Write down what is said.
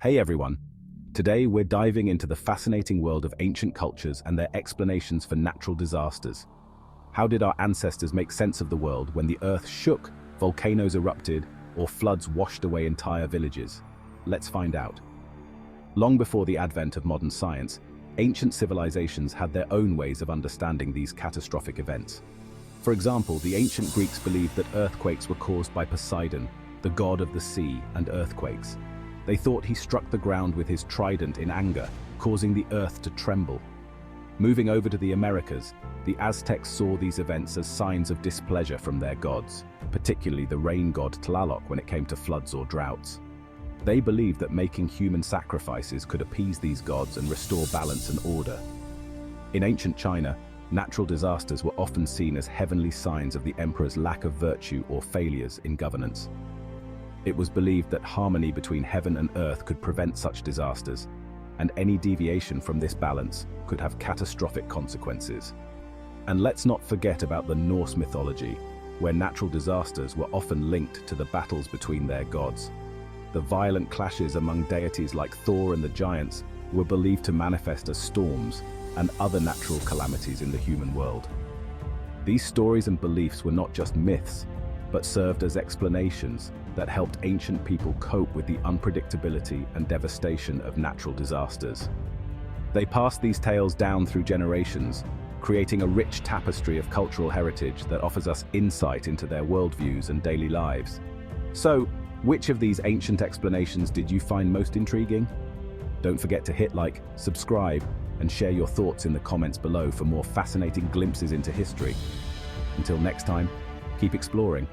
Hey everyone! Today we're diving into the fascinating world of ancient cultures and their explanations for natural disasters. How did our ancestors make sense of the world when the earth shook, volcanoes erupted, or floods washed away entire villages? Let's find out. Long before the advent of modern science, ancient civilizations had their own ways of understanding these catastrophic events. For example, the ancient Greeks believed that earthquakes were caused by Poseidon, the god of the sea and earthquakes. They thought he struck the ground with his trident in anger, causing the earth to tremble. Moving over to the Americas, the Aztecs saw these events as signs of displeasure from their gods, particularly the rain god Tlaloc when it came to floods or droughts. They believed that making human sacrifices could appease these gods and restore balance and order. In ancient China, natural disasters were often seen as heavenly signs of the emperor's lack of virtue or failures in governance. It was believed that harmony between heaven and earth could prevent such disasters, and any deviation from this balance could have catastrophic consequences. And let's not forget about the Norse mythology, where natural disasters were often linked to the battles between their gods. The violent clashes among deities like Thor and the giants were believed to manifest as storms and other natural calamities in the human world. These stories and beliefs were not just myths, but served as explanations that helped ancient people cope with the unpredictability and devastation of natural disasters. They passed these tales down through generations, creating a rich tapestry of cultural heritage that offers us insight into their worldviews and daily lives. So, which of these ancient explanations did you find most intriguing? Don't forget to hit like, subscribe, and share your thoughts in the comments below for more fascinating glimpses into history. Until next time, keep exploring.